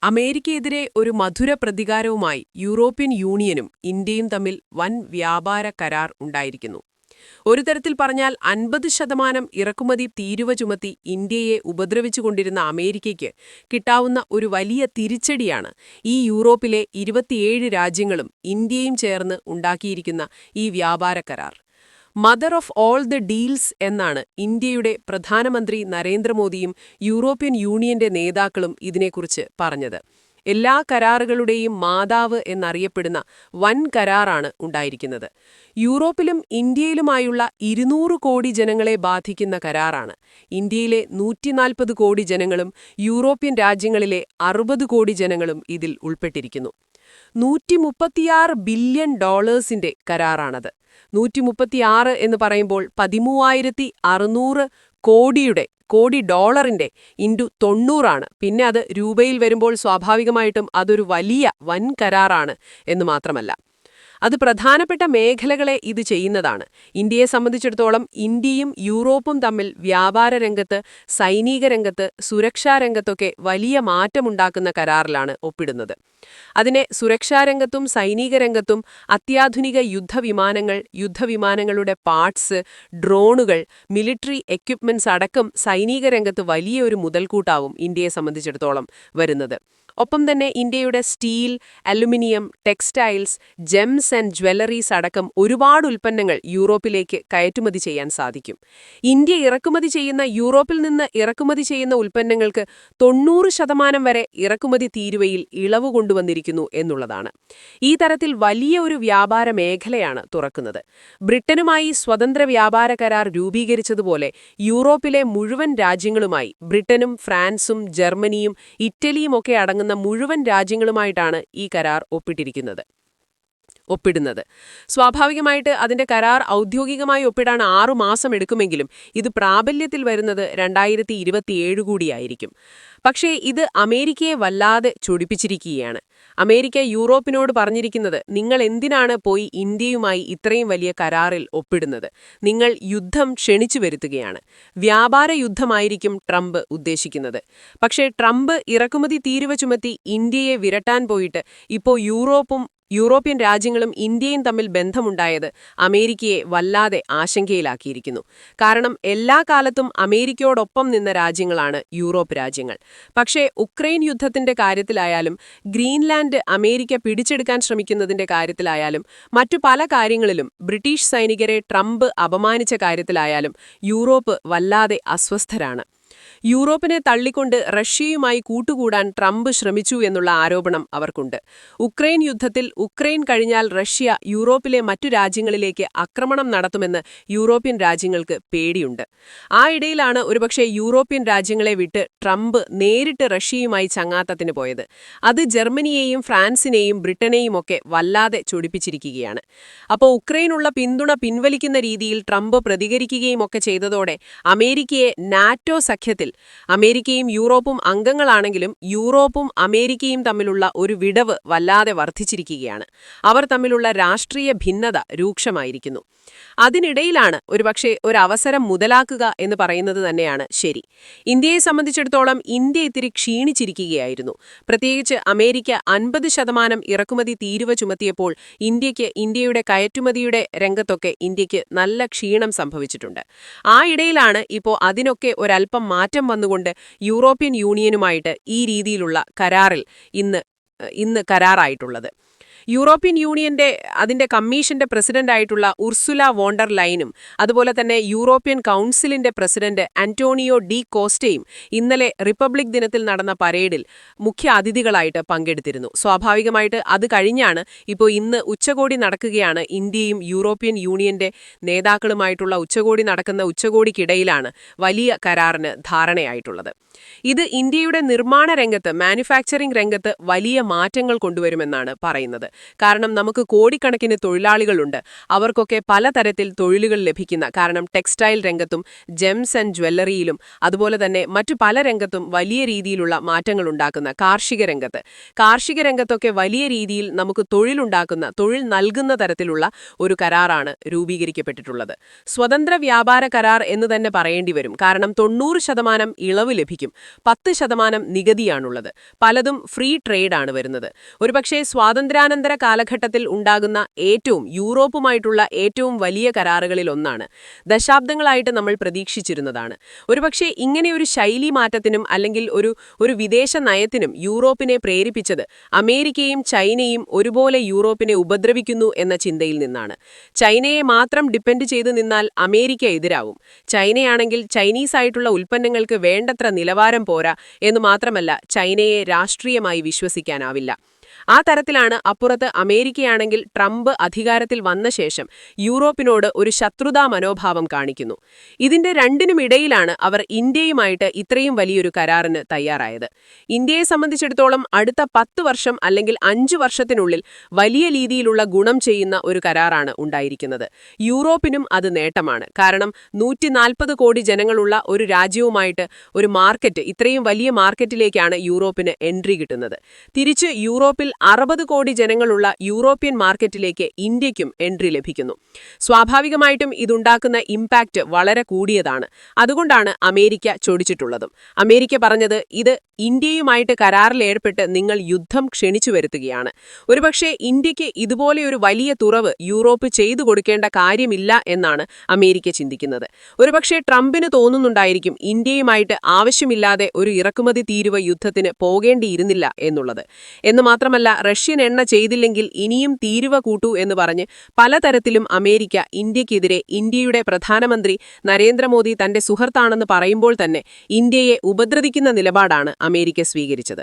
അമേരിക്കയെതിരെ ഒരു മധുര പ്രതികാരവുമായി യൂറോപ്യൻ യൂണിയനും ഇന്ത്യയും തമ്മിൽ വൻ വ്യാപാര കരാർ ഉണ്ടായിരിക്കുന്നു. ഒരു തരത്തിൽ പറഞ്ഞാൽ 50% ഇറക്കുമതി തീരുവ ചുമത്തി ഇന്ത്യയെ ഉപദ്രവിച്ചുകൊണ്ടിരുന്ന അമേരിക്കയ്ക്ക് കിട്ടാവുന്ന ഒരു വലിയ തിരിച്ചടിയാണ് ഈ യൂറോപ്പിലെ 27 രാജ്യങ്ങളും ഇന്ത്യയും ചേർന്ന് ഉണ്ടാക്കിയിരിക്കുന്ന ഈ വ്യാപാര കരാർ. Mother of all the deals എന്നാണ് ഇന്ത്യയുടെ പ്രധാനമന്ത്രി നരേന്ദ്രമോദിയും യൂറോപ്യൻ യൂണിയന്റെ നേതാക്കളും ഇതിനെക്കുറിച്ച് പറഞ്ഞത്. എല്ലാ കരാറുകളുടെയും മാതാവ് എന്നറിയപ്പെടുന്ന വൻ കരാറാണ് ഉണ്ടായിരിക്കുന്നത്. യൂറോപ്പിലും ഇന്ത്യയിലുമായുള്ള 200 കോടി ജനങ്ങളെ ബാധിക്കുന്ന കരാറാണ്. ഇന്ത്യയിലെ 140 കോടി ജനങ്ങളും യൂറോപ്യൻ രാജ്യങ്ങളിലെ 60 കോടി ജനങ്ങളും ഇതിൽ ഉൾപ്പെട്ടിരിക്കുന്നു. $136 ബില്യൺ കരാറാണത്. 136 എന്ന് പറയുമ്പോൾ 13,600 കോടി ഡോളറിന്റെ ഇൻറ്റു 90 പിന്നെ അത് രൂപയിൽ വരുമ്പോൾ സ്വാഭാവികമായിട്ടും അതൊരു വലിയ വൻ കരാറാണ് എന്ന് മാത്രമല്ല. അത് പ്രധാനപ്പെട്ട മേഖലകളെ ഇത് ചെയ്യുന്നതാണ്. ഇന്ത്യയെ സംബന്ധിച്ചിടത്തോളം ഇന്ത്യയും യൂറോപ്പും തമ്മിൽ വ്യാപാര രംഗത്ത്, സൈനിക രംഗത്ത്, സുരക്ഷാ രംഗത്തൊക്കെ വലിയ മാറ്റമുണ്ടാക്കുന്ന കരാറിലാണ് ഒപ്പിടുന്നത്. അതിനെ സുരക്ഷാരംഗത്തും സൈനിക രംഗത്തും അത്യാധുനിക യുദ്ധവിമാനങ്ങൾ, യുദ്ധവിമാനങ്ങളുടെ പാർട്സ്, ഡ്രോണുകൾ, മിലിറ്ററി എക്യുപ്മെന്റ്സ് അടക്കം സൈനിക രംഗത്ത് വലിയൊരു മുതൽക്കൂട്ടാവും ഇന്ത്യയെ സംബന്ധിച്ചിടത്തോളം വരുന്നത്. ഒപ്പം തന്നെ ഇന്ത്യയുടെ steel, aluminium, textiles, Gems and jewelleries അടക്കം ഒരുപാട് ഉൽപ്പന്നങ്ങൾ യൂറോപ്പിലേക്ക് കയറ്റുമതി ചെയ്യാൻ സാധിക്കും. ഇന്ത്യ ഇറക്കുമതി ചെയ്യുന്ന യൂറോപ്പിൽ നിന്ന് ഇറക്കുമതി ചെയ്യുന്ന ഉൽപ്പന്നങ്ങൾക്ക് 90% വരെ ഇറക്കുമതി തീരുവയിൽ ഇളവ് കൊണ്ടുവന്നിരിക്കുന്നു എന്നുള്ളതാണ്. ഈ തരത്തിൽ വലിയ ഒരു വ്യാപാര മേഖലയാണ് തുറക്കുന്നത്. ബ്രിട്ടനുമായി സ്വതന്ത്ര വ്യാപാര കരാർ രൂപീകരിച്ചതുപോലെ യൂറോപ്പിലെ മുഴുവൻ രാജ്യങ്ങളുമായി ബ്രിട്ടനും ഫ്രാൻസും ജർമ്മനിയും ഇറ്റലിയും ഒക്കെ അടങ്ങുന്ന മുഴുവൻ രാജ്യങ്ങളുമായിട്ടാണ് ഈ കരാർ ഒപ്പിടുന്നത്. സ്വാഭാവികമായിട്ട് അതിന്റെ കരാർ ഔദ്യോഗികമായി ഒപ്പിടാൻ 6 മാസം എടുക്കുമെങ്കിലും ഇത് പ്രാബല്യത്തിൽ വരുന്നത് 2027 കൂടിയായിരിക്കും. പക്ഷേ ഇത് അമേരിക്കയെ വല്ലാതെ ചൊടിപ്പിച്ചിരിക്കുകയാണ്. അമേരിക്ക യൂറോപ്പിനോട് പറഞ്ഞിരിക്കുന്നത്, നിങ്ങൾ എന്തിനാണ് പോയി ഇന്ത്യയുമായി ഇത്രയും വലിയ കരാറിൽ ഒപ്പിടുന്നത്? നിങ്ങൾ യുദ്ധം ക്ഷണിച്ചു വരുത്തുകയാണ്. വ്യാപാര യുദ്ധമായിരിക്കും ട്രംപ് ഉദ്ദേശിക്കുന്നത്. പക്ഷേ ട്രംപ് ഇറക്കുമതി തീരുവ ചുമത്തി ഇന്ത്യയെ വിരട്ടാൻ പോയിട്ട് ഇപ്പോൾ യൂറോപ്യൻ രാജ്യങ്ങളും ഇന്ത്യയും തമ്മിൽ ബന്ധമുണ്ടായത് അമേരിക്കയെ വല്ലാതെ ആശങ്കയിലാക്കിയിരിക്കുന്നു. കാരണം എല്ലാ കാലത്തും അമേരിക്കയോടൊപ്പം നിന്ന രാജ്യങ്ങളാണ് യൂറോപ്പ് രാജ്യങ്ങൾ. പക്ഷേ ഉക്രൈൻ യുദ്ധത്തിന്റെ കാര്യത്തിലായാലും ഗ്രീൻലാൻഡ് അമേരിക്ക പിടിച്ചെടുക്കാൻ ശ്രമിക്കുന്നതിന്റെ കാര്യത്തിലായാലും മറ്റു പല കാര്യങ്ങളിലും ബ്രിട്ടീഷ് സൈനികരെ ട്രംപ് അപമാനിച്ച കാര്യത്തിലായാലും യൂറോപ്പ് വല്ലാതെ അസ്വസ്ഥരാണ്. യൂറോപ്പിനെ തള്ളിക്കൊണ്ട് റഷ്യയുമായി കൂട്ടുകൂടാൻ ട്രംപ് ശ്രമിച്ചു എന്നുള്ള ആരോപണം അവർക്കുണ്ട്. ഉക്രൈൻ യുദ്ധത്തിൽ ഉക്രൈൻ കഴിഞ്ഞാൽ റഷ്യ യൂറോപ്പിലെ മറ്റു രാജ്യങ്ങളിലേക്ക് ആക്രമണം നടത്തുമെന്ന് യൂറോപ്യൻ രാജ്യങ്ങൾക്ക് പേടിയുണ്ട്. ആ ഇടയിലാണ് ഒരുപക്ഷെ യൂറോപ്യൻ രാജ്യങ്ങളെ വിട്ട് ട്രംപ് നേരിട്ട് റഷ്യയുമായി ചങ്ങാത്തത്തിന് പോയത്. അത് ജർമ്മനിയെയും ഫ്രാൻസിനെയും ബ്രിട്ടനെയും ഒക്കെ വല്ലാതെ ചൊടിപ്പിച്ചിരിക്കുകയാണ്. അപ്പോൾ ഉക്രൈനുള്ള പിന്തുണ പിൻവലിക്കുന്ന രീതിയിൽ ട്രംപ് പ്രതികരിക്കുകയും ഒക്കെ ചെയ്തതോടെ അമേരിക്കയെ നാറ്റോ സഖ്യത്തിൽ, അമേരിക്കയും യൂറോപ്പും അംഗങ്ങളാണെങ്കിലും യൂറോപ്പും അമേരിക്കയും തമ്മിലുള്ള ഒരു വിടവ് വല്ലാതെ വർദ്ധിച്ചിരിക്കുകയാണ്. അവർ തമ്മിലുള്ള രാഷ്ട്രീയ ഭിന്നത രൂക്ഷമായിരിക്കുന്നു. അതിനിടയിലാണ് ഒരുപക്ഷെ ഒരു അവസരം മുതലാക്കുക എന്ന് പറയുന്നത് തന്നെയാണ് ശരി. ഇന്ത്യയെ സംബന്ധിച്ചിടത്തോളം ഇന്ത്യ ഇത്തിരി ക്ഷീണിച്ചിരിക്കുകയായിരുന്നു. പ്രത്യേകിച്ച് അമേരിക്ക 50% ഇറക്കുമതി തീരുവ ചുമത്തിയപ്പോൾ ഇന്ത്യയുടെ കയറ്റുമതിയുടെ രംഗത്തൊക്കെ ഇന്ത്യക്ക് നല്ല ക്ഷീണം സംഭവിച്ചിട്ടുണ്ട്. ആ ഇടയിലാണ് ഇപ്പോൾ അതിനൊക്കെ ഒരൽപ്പം മാറ്റം വന്നുകൊണ്ട് യൂറോപ്യൻ യൂണിയനുമായിട്ട് ഈ രീതിയിലുള്ള കരാറിൽ ഇന്ന് കരാറായിട്ടുള്ളത്. യൂറോപ്യൻ യൂണിയന്റെ അതിന്റെ കമ്മീഷന്റെ പ്രസിഡന്റായിട്ടുള്ള ഉർസുല വോണ്ടർ ലൈനും അതുപോലെ തന്നെ യൂറോപ്യൻ കൗൺസിലിന്റെ പ്രസിഡന്റ് അന്റോണിയോ ഡി കോസ്റ്റയും ഇന്നലെ റിപ്പബ്ലിക് ദിനത്തിൽ നടന്ന പരേഡിൽ മുഖ്യ അതിഥികളായിട്ട് പങ്കെടുത്തിരുന്നു. സ്വാഭാവികമായിട്ട് അത് കഴിഞ്ഞാണ് ഇപ്പോൾ ഇന്ന് ഉച്ചകോടി നടക്കുകയാണ്. ഇന്ത്യയും യൂറോപ്യൻ യൂണിയന്റെ നേതാക്കളുമായിട്ടുള്ള ഉച്ചകോടിക്കിടയിലാണ് വലിയ കരാറിന് ധാരണയായിട്ടുള്ളത്. ഇത് ഇന്ത്യയുടെ നിർമ്മാണ രംഗത്ത്, മാനുഫാക്ചറിംഗ് രംഗത്ത് വലിയ മാറ്റങ്ങൾ കൊണ്ടുവരുമെന്നാണ് പറയുന്നത്. കാരണം നമുക്ക് കോടിക്കണക്കിന് തൊഴിലാളികളുണ്ട്. അവർക്കൊക്കെ പലതരത്തിൽ തൊഴിലുകൾ ലഭിക്കുന്ന, കാരണം ടെക്സ്റ്റൈൽ രംഗത്തും ജെംസ് ആൻഡ് ജ്വല്ലറിയിലും അതുപോലെ തന്നെ മറ്റു പല രംഗത്തും വലിയ രീതിയിലുള്ള മാറ്റങ്ങൾ ഉണ്ടാക്കുന്ന കാർഷിക രംഗത്തൊക്കെ വലിയ രീതിയിൽ നമുക്ക് തൊഴിൽ നൽകുന്ന തരത്തിലുള്ള ഒരു കരാറാണ് രൂപീകരിക്കപ്പെട്ടിട്ടുള്ളത്. സ്വതന്ത്ര വ്യാപാര കരാർ എന്ന് തന്നെ പറയേണ്ടി വരും. കാരണം 90% ഇളവ് ലഭിക്കും, 10% നികുതിയാണുള്ളത്. പലതും ഫ്രീ ട്രേഡ് ആണ് വരുന്നത്. ഒരുപക്ഷെ സ്വാതന്ത്ര്യാനന്തര കാലഘട്ടത്തിൽ ഉണ്ടാകുന്ന യൂറോപ്പുമായിട്ടുള്ള ഏറ്റവും വലിയ കരാറുകളിൽ ഒന്നാണ്. ദശാബ്ദങ്ങളായിട്ട് നമ്മൾ പ്രതീക്ഷിച്ചിരുന്നതാണ്. ഒരുപക്ഷെ ഇങ്ങനെയൊരു ശൈലി മാറ്റത്തിനും അല്ലെങ്കിൽ ഒരു വിദേശ നയത്തിനും യൂറോപ്പിനെ പ്രേരിപ്പിച്ചത് അമേരിക്കയും ചൈനയും ഒരുപോലെ യൂറോപ്പിനെ ഉപദ്രവിക്കുന്നു എന്ന ചിന്തയിൽ നിന്നാണ്. ചൈനയെ മാത്രം ഡിപ്പെൻഡ് ചെയ്ത് നിന്നാൽ അമേരിക്ക എതിരാവും. ചൈനയാണെങ്കിൽ ചൈനീസ് ആയിട്ടുള്ള ഉൽപ്പന്നങ്ങൾക്ക് വേണ്ടത്ര നിലവാരം പോരാ എന്ന് മാത്രമല്ല, ചൈനയെ രാഷ്ട്രീയമായി വിശ്വസിക്കാനാവില്ല. ആ തരത്തിലാണ് അപ്പുറത്ത് അമേരിക്കയാണെങ്കിൽ ട്രംപ് അധികാരത്തിൽ വന്ന ശേഷം യൂറോപ്പിനോട് ഒരു ശത്രുതാ മനോഭാവം കാണിക്കുന്നു. ഇതിന്റെ രണ്ടിനുമിടയിലാണ് അവർ ഇന്ത്യയുമായിട്ട് ഇത്രയും വലിയൊരു കരാറിന് തയ്യാറായത്. ഇന്ത്യയെ സംബന്ധിച്ചിടത്തോളം അടുത്ത 10 വർഷം അല്ലെങ്കിൽ 5 വർഷത്തിനുള്ളിൽ വലിയ രീതിയിലുള്ള ഗുണം ചെയ്യുന്ന ഒരു കരാറാണ് ഉണ്ടായിരിക്കുന്നത്. യൂറോപ്പിനും അത് നേട്ടമാണ്. കാരണം 140 കോടി ജനങ്ങളുള്ള ഒരു രാജ്യവുമായിട്ട് ഒരു മാർക്കറ്റ്, ഇത്രയും വലിയ മാർക്കറ്റിലേക്കാണ് യൂറോപ്പിന് എൻട്രി കിട്ടുന്നത്. തിരിച്ച് യൂറോപ്പിൽ 60 കോടി ജനങ്ങളുള്ള യൂറോപ്യൻ മാർക്കറ്റിലേക്ക് ഇന്ത്യയ്ക്കും എൻട്രി ലഭിക്കുന്നു. സ്വാഭാവികമായിട്ടും ഇതുണ്ടാക്കുന്ന ഇമ്പാക്റ്റ് വളരെ കൂടിയതാണ്. അതുകൊണ്ടാണ് അമേരിക്ക ചൊടിച്ചിട്ടുള്ളതും. അമേരിക്ക പറഞ്ഞത് ഇത് ഇന്ത്യയുമായിട്ട് കരാറിലേർപ്പെട്ട് നിങ്ങൾ യുദ്ധം ക്ഷണിച്ചു വരുത്തുകയാണ്. ഒരുപക്ഷെ ഇന്ത്യക്ക് ഇതുപോലെയൊരു വലിയ തുറവ് യൂറോപ്പ് ചെയ്തു കൊടുക്കേണ്ട കാര്യമില്ല എന്നാണ് അമേരിക്ക ചിന്തിക്കുന്നത്. ഒരുപക്ഷെ ട്രംപിന് തോന്നുന്നുണ്ടായിരിക്കും ഇന്ത്യയുമായിട്ട് ആവശ്യമില്ലാതെ ഒരു ഇറക്കുമതി തീരുവ യുദ്ധത്തിന് പോകേണ്ടിയിരുന്നില്ല എന്നുള്ളത്. എന്ന് മാത്രമല്ല, റഷ്യൻ എണ്ണ ചെയ്തില്ലെങ്കിൽ ഇനിയും തീരുവ കൂട്ടൂ എന്ന് പറഞ്ഞ് പലതരത്തിലും അമേരിക്ക ഇന്ത്യക്കെതിരെ, ഇന്ത്യയുടെ പ്രധാനമന്ത്രി നരേന്ദ്രമോദി തന്റെ സുഹൃത്താണെന്ന് പറയുമ്പോൾ തന്നെ ഇന്ത്യയെ ഉപദ്രവിക്കുന്ന നിലപാടാണ് അമേരിക്ക സ്വീകരിച്ചത്.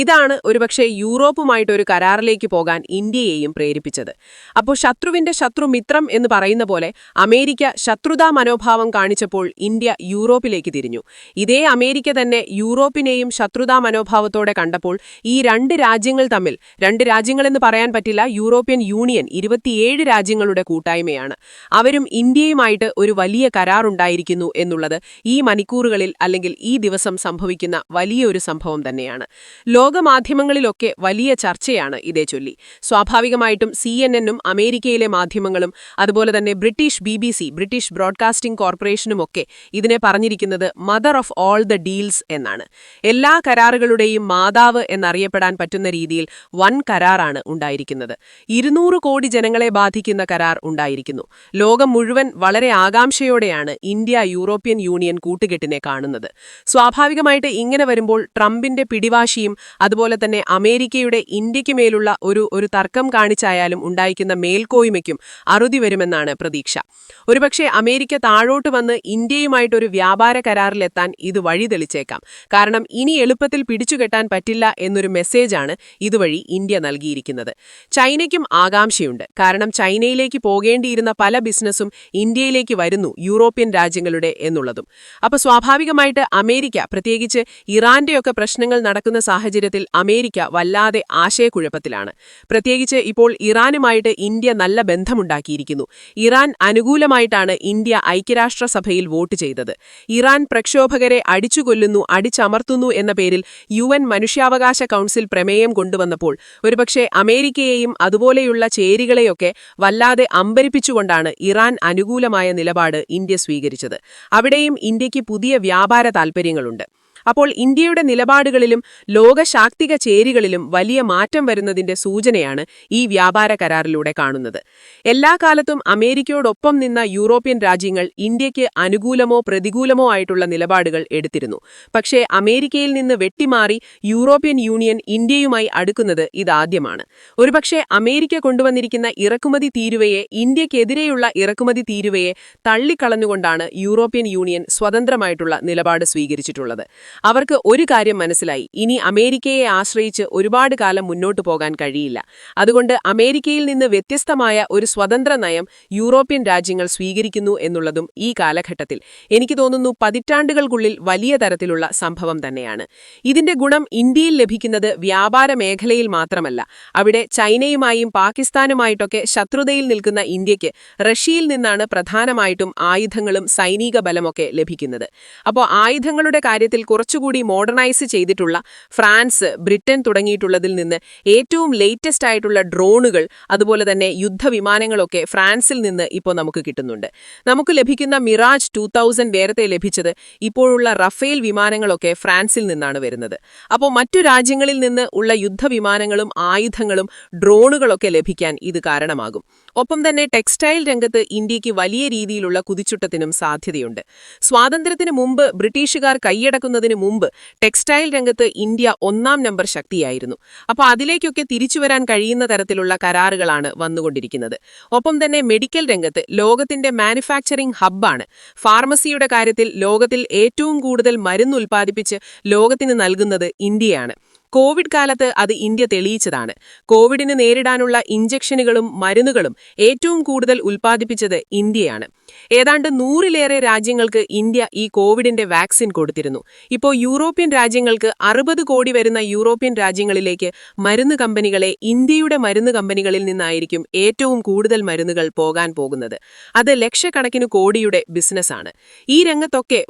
ഇതാണ് ഒരുപക്ഷെ യൂറോപ്പുമായിട്ട് ഒരു കരാറിലേക്ക് പോകാൻ ഇന്ത്യയെയും പ്രേരിപ്പിച്ചത്. അപ്പോൾ ശത്രുവിന്റെ ശത്രു മിത്രം എന്ന് പറയുന്ന പോലെ അമേരിക്ക ശത്രുതാ മനോഭാവം കാണിച്ചപ്പോൾ ഇന്ത്യ യൂറോപ്പിലേക്ക് തിരിഞ്ഞു. ഇതേ അമേരിക്ക തന്നെ യൂറോപ്പിനെയും ശത്രുതാ മനോഭാവത്തോടെ കണ്ടപ്പോൾ ഈ രണ്ട് രാജ്യങ്ങൾ തമ്മിൽ, രണ്ട് രാജ്യങ്ങളെന്ന് പറയാൻ പറ്റില്ല, യൂറോപ്യൻ യൂണിയൻ 27 രാജ്യങ്ങളുടെ കൂട്ടായ്മയാണ്. അവരും ഇന്ത്യയുമായിട്ട് ഒരു വലിയ കരാറുണ്ടായിരിക്കുന്നു എന്നുള്ളത് ഈ മണിക്കൂറുകളിൽ അല്ലെങ്കിൽ ഈ ദിവസം സംഭവിക്കുന്ന വലിയൊരു സംഭവം തന്നെയാണ്. ലോകമാധ്യമങ്ങളിലൊക്കെ വലിയ ചർച്ചയാണ് ഇതേ ചൊല്ലി. സ്വാഭാവികമായിട്ടും CNN-ഉം അമേരിക്കയിലെ മാധ്യമങ്ങളും അതുപോലെ തന്നെ BBC, ബ്രിട്ടീഷ് ബ്രോഡ്കാസ്റ്റിംഗ് കോർപ്പറേഷനുമൊക്കെ ഇതിനെ പറഞ്ഞിരിക്കുന്നത് mother of all the deals എന്നാണ്. എല്ലാ കരാറുകളുടെയും മാതാവ് എന്നറിയപ്പെടാൻ പറ്റുന്ന രീതിയിൽ വൻ കരാറാണ് ഉണ്ടായിരിക്കുന്നത്. 200 കോടി ജനങ്ങളെ ബാധിക്കുന്ന കരാർ ഉണ്ടായിരിക്കുന്നു. ലോകം മുഴുവൻ വളരെ ആകാംക്ഷയോടെയാണ് ഇന്ത്യ യൂറോപ്യൻ യൂണിയൻ കൂട്ടുകെട്ടിനെ കാണുന്നത്. സ്വാഭാവികമായിട്ട് ഇങ്ങനെ വരുമ്പോൾ ട്രംപിന്റെ പിടിവാശിയും അതുപോലെ തന്നെ അമേരിക്കയുടെ ഇന്ത്യക്ക് മേലുള്ള ഒരു തർക്കം കാണിച്ചായാലും ഉണ്ടായിരിക്കുന്ന മേൽക്കോയ്മയ്ക്കും അറുതി വരുമെന്നാണ് പ്രതീക്ഷ. ഒരുപക്ഷെ അമേരിക്ക താഴോട്ട് വന്ന് ഇന്ത്യയുമായിട്ടൊരു വ്യാപാര കരാറിലെത്താൻ ഇത് വഴി തെളിച്ചേക്കാം. കാരണം ഇനി എളുപ്പത്തിൽ പിടിച്ചുകെട്ടാൻ പറ്റില്ല എന്നൊരു മെസ്സേജാണ് ഇതുവഴി ഇന്ത്യ നൽകിയിരിക്കുന്നത്. ചൈനയ്ക്കും ആകാംക്ഷയുണ്ട്. കാരണം ചൈനയിലേക്ക് പോകേണ്ടിയിരുന്ന പല ബിസിനസ്സും ഇന്ത്യയിലേക്ക് വരുന്നു, യൂറോപ്യൻ രാജ്യങ്ങളുടെ എന്നുള്ളതും. അപ്പോൾ സ്വാഭാവികമായിട്ട് അമേരിക്ക, പ്രത്യേകിച്ച് ഇറാന്റെയൊക്കെ പ്രശ്നങ്ങൾ നടക്കുന്ന സാഹചര്യത്തിൽ അമേരിക്ക വല്ലാതെ ആശയക്കുഴപ്പത്തിലാണ്. പ്രത്യേകിച്ച് ഇപ്പോൾ ഇറാനുമായിട്ട് ഇന്ത്യ നല്ല ബന്ധമുണ്ടാക്കിയിരിക്കുന്നു. ഇറാൻ അനുകൂലമായിട്ടാണ് ഇന്ത്യ ഐക്യരാഷ്ട്രസഭയിൽ വോട്ട് ചെയ്തത്. ഇറാൻ പ്രക്ഷോഭകരെ അടിച്ചുകൊല്ലുന്നു, അടിച്ചമർത്തുന്നു എന്ന പേരിൽ UN മനുഷ്യാവകാശ കൗൺസിൽ പ്രമേയം കൊണ്ടുവന്നപ്പോൾ ഒരുപക്ഷെ അമേരിക്കയെയും അതുപോലെയുള്ള ചേരികളെയൊക്കെ വല്ലാതെ അമ്പരിപ്പിച്ചുകൊണ്ടാണ് ഇറാൻ അനുകൂലമായ നിലപാട് ഇന്ത്യ സ്വീകരിച്ചത്. അവിടെയും ഇന്ത്യക്ക് പുതിയ വ്യാപാര താൽപ്പര്യങ്ങളുണ്ട്. അപ്പോൾ ഇന്ത്യയുടെ നിലപാടുകളിലും ലോകശാക്തിക ചേരികളിലും വലിയ മാറ്റം വരുന്നതിന്റെ സൂചനയാണ് ഈ വ്യാപാര കരാറിലൂടെ കാണുന്നത്. എല്ലാ കാലത്തും അമേരിക്കയോടൊപ്പം നിന്ന യൂറോപ്യൻ രാജ്യങ്ങൾ ഇന്ത്യക്ക് അനുകൂലമോ പ്രതികൂലമോ ആയിട്ടുള്ള നിലപാടുകൾ എടുത്തിരുന്നു. പക്ഷേ അമേരിക്കയിൽ നിന്ന് വെട്ടിമാറി യൂറോപ്യൻ യൂണിയൻ ഇന്ത്യയുമായി അടുക്കുന്നത് ഇതാദ്യമാണ്. ഒരുപക്ഷെ അമേരിക്ക കൊണ്ടുവന്നിരിക്കുന്ന ഇറക്കുമതി തീരുവയെ, ഇന്ത്യക്കെതിരെയുള്ള ഇറക്കുമതി തീരുവയെ തള്ളിക്കളഞ്ഞുകൊണ്ടാണ് യൂറോപ്യൻ യൂണിയൻ സ്വതന്ത്രമായിട്ടുള്ള നിലപാട് സ്വീകരിച്ചിട്ടുള്ളത്. അവർക്ക് ഒരു കാര്യം മനസ്സിലായി, ഇനി അമേരിക്കയെ ആശ്രയിച്ച് ഒരുപാട് കാലം മുന്നോട്ടു പോകാൻ കഴിയില്ല. അതുകൊണ്ട് അമേരിക്കയിൽ നിന്ന് വ്യത്യസ്തമായ ഒരു സ്വതന്ത്ര നയം യൂറോപ്യൻ രാജ്യങ്ങൾ സ്വീകരിക്കുന്നു എന്നുള്ളതും ഈ കാലഘട്ടത്തിൽ എനിക്ക് തോന്നുന്നു പതിറ്റാണ്ടുകൾക്കുള്ളിൽ വലിയ തരത്തിലുള്ള സംഭവം തന്നെയാണ്. ഇതിന്റെ ഗുണം ഇന്ത്യയിൽ ലഭിക്കുന്നത് വ്യാപാര മേഖലയിൽ മാത്രമല്ല. അവിടെ ചൈനയുമായും പാകിസ്ഥാനുമായിട്ടൊക്കെ ശത്രുതയിൽ നിൽക്കുന്ന ഇന്ത്യക്ക് റഷ്യയിൽ നിന്നാണ് പ്രധാനമായിട്ടും ആയുധങ്ങളും സൈനിക ബലമൊക്കെ ലഭിക്കുന്നത്. അപ്പോൾ ആയുധങ്ങളുടെ കാര്യത്തിൽ കുറച്ചുകൂടി മോഡേണൈസ് ചെയ്തിട്ടുള്ള ഫ്രാൻസ്, ബ്രിട്ടൻ തുടങ്ങിയിട്ടുള്ളതിൽ നിന്ന് ഏറ്റവും ലേറ്റസ്റ്റ് ആയിട്ടുള്ള ഡ്രോണുകൾ, അതുപോലെ തന്നെ യുദ്ധവിമാനങ്ങളൊക്കെ ഫ്രാൻസിൽ നിന്ന് ഇപ്പോൾ നമുക്ക് കിട്ടുന്നുണ്ട്. നമുക്ക് ലഭിക്കുന്ന മിറാജ് 2000 നേരത്തെ ലഭിച്ചത് ഇപ്പോഴുള്ള റഫേൽ വിമാനങ്ങളൊക്കെ ഫ്രാൻസിൽ നിന്നാണ് വരുന്നത്. അപ്പോൾ മറ്റു രാജ്യങ്ങളിൽ നിന്ന് ഉള്ള യുദ്ധവിമാനങ്ങളും ആയുധങ്ങളും ഡ്രോണുകളൊക്കെ ലഭിക്കാൻ ഇത് കാരണമാകും. ഒപ്പം തന്നെ ടെക്സ്റ്റൈൽ രംഗത്ത് ഇന്ത്യക്ക് വലിയ രീതിയിലുള്ള കുതിച്ചുട്ടത്തിനും സാധ്യതയുണ്ട്. സ്വാതന്ത്ര്യത്തിന് മുമ്പ് ബ്രിട്ടീഷുകാർ കൈയടക്കുന്നതിന് മുമ്പ് ടെക്സ്റ്റൈൽ രംഗത്ത് ഇന്ത്യ 1-ാം നമ്പർ ശക്തിയായിരുന്നു. അപ്പോൾ അതിലേക്കൊക്കെ തിരിച്ചുവരാൻ കഴിയുന്ന തരത്തിലുള്ള കരാറുകളാണ് വന്നുകൊണ്ടിരിക്കുന്നത്. ഒപ്പം തന്നെ മെഡിക്കൽ രംഗത്ത് ലോകത്തിന്റെ മാനുഫാക്ചറിംഗ് ഹബ്ബാണ്. ഫാർമസിയുടെ കാര്യത്തിൽ ലോകത്തിൽ ഏറ്റവും കൂടുതൽ മരുന്ന് ഉൽപ്പാദിപ്പിച്ച് ലോകത്തിന് നൽകുന്നത് ഇന്ത്യയാണ്. കോവിഡ് കാലത്ത് അത് ഇന്ത്യ തെളിയിച്ചതാണ്. കോവിഡിന് നേരിടാനുള്ള ഇഞ്ചക്ഷനുകളും മരുന്നുകളും ഏറ്റവും കൂടുതൽ ഉൽപ്പാദിപ്പിച്ചത് ഇന്ത്യയാണ്. ഏതാണ്ട് 100-ലേറെ രാജ്യങ്ങൾക്ക് ഇന്ത്യ ഈ കോവിഡിന്റെ വാക്സിൻ കൊടുത്തിരുന്നു. ഇപ്പോൾ യൂറോപ്യൻ രാജ്യങ്ങൾക്ക് 60 കോടി വരുന്ന യൂറോപ്യൻ രാജ്യങ്ങളിലേക്ക് മരുന്ന് കമ്പനികളെ ഇന്ത്യയുടെ മരുന്ന് കമ്പനികളിൽ നിന്നായിരിക്കും ഏറ്റവും കൂടുതൽ മരുന്നുകൾ പോകാൻ പോകുന്നത്. അത് ലക്ഷക്കണക്കിന് കോടിയുടെ ബിസിനസ്സാണ്. ഈ രംഗത്തൊക്കെ